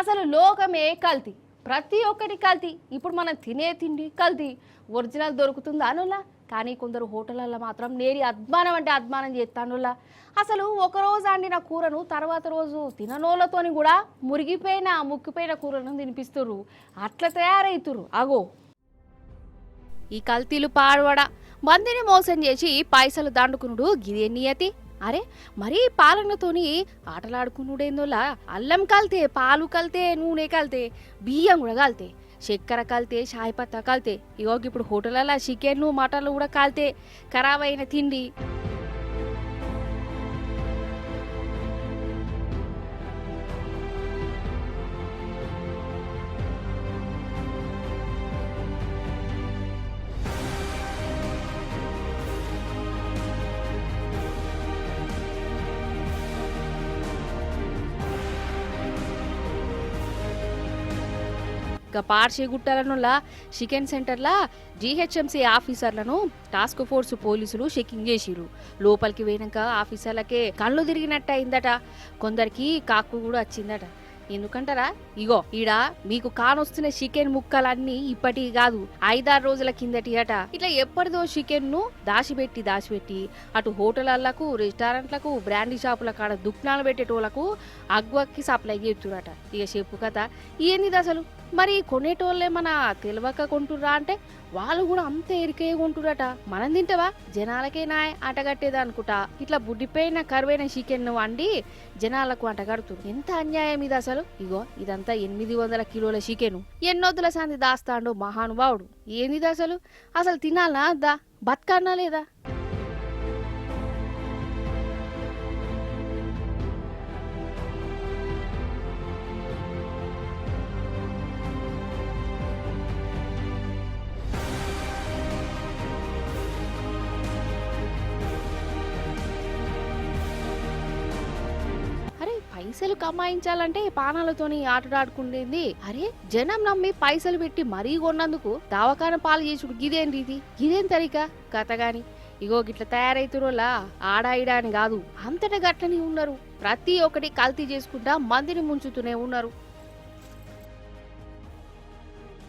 అసలు లోకమే కల్తీ, ప్రతి ఒక్కటి కల్తీ. ఇప్పుడు మనం తినే తిండి కల్తీ. ఒరిజినల్ దొరుకుతుందా అనులా? కానీ కొందరు హోటళ్ళల్లో మాత్రం నేరి అద్మానం అంటే అద్మానం చేస్తానులా. అసలు ఒకరోజు వండిన కూరను తర్వాత రోజు తిననోళ్ళతోని కూడా మురిగిపోయిన ముక్కిపోయిన కూరను తినిపిస్తుర్రు. అట్లా తయారవుతుర్రు. అగో ఈ కల్తీలు పాడవడ మందిని మోసం చేసి పైసలు దండుకునుడు గిదే నియతి. అరే మరీ పాలనతోని ఆటలాడుకునుడేందోలా. అల్లం కల్తే, పాలు కల్తే, నూనె కల్తే, బియ్యం కూడా కల్తే, చక్కెర కల్తే, చాయ్ పత్తా కల్తే. ఇగో ఇప్పుడు హోటళ్ళలో చికెన్లు మటన్లు కూడా కల్తే. ఖరాబ్ అయిన తిండి. ఇక పార్షిగుట్టలనులా చికెన్ సెంటర్లా జీహెచ్ఎంసీ ఆఫీసర్లను టాస్క్ ఫోర్స్ పోలీసులు చెకింగ్ చేసిరు. లోపలికి పోయినాక ఆఫీసర్లకే కళ్ళు తిరిగినట్టు అయిందట. కొందరికి కాకు కూడా వచ్చిందట. ఎందుకంటారా, ఇగో ఈడ మీకు కానొస్తున్న చికెన్ ముక్కలన్నీ ఇప్పటి కాదు, 5-6 రోజుల కిందటి అట. ఇట్లా ఎప్పటిదో చికెన్ ను దాచిపెట్టి అటు హోటళ్లకు, రెస్టారెంట్లకు, బ్రాండీ షాపుల కాడ దుకాణాలు పెట్టేటోళ్లకు అగ్వక్కి సప్లై చేస్తురట. ఇక చెప్పు కథ ఏంది అసలు. మరి కొనేటోళ్ళేమన్నా తెలియక కొంటుర్రా అంటే వాళ్ళు కూడా అంత ఎరికే కొంటురట. మనం తింటావా, జనాలకే నాయ అంటగట్టేది అనుకుంటా. ఇట్లా బుడ్డిపోయిన కరువైన చికెన్ వండి జనాలకు అంటగడుతుంది. ఎంత అన్యాయం ఇది అసలు. ఇగో ఇదంతా 800 కిలోల చికెను ఎన్నొద్దుల సంది దాస్తాండో మహానుభావుడు. ఏంది అసలు. అసలు తినాలనా దా, బతకన్నా లేదా? పైసలు కమాయించాలంటే పానాలతోని ఆటలాడుకుండేది. అరే జనం నమ్మి పైసలు పెట్టి మరీ కొన్నందుకు దవాఖాన పాలు చేసుడు గిదేంటి ఇది? గిదేం తరిక కథ గాని. ఇగో గిట్ల తయారైతురోలా ఆడాయిడా అని కాదు, అంతటా గట్లనే ఉన్నారు. ప్రతి ఒక్కటి కల్తీ చేసుకుంటా మందిని ముంచుతూనే ఉన్నారు.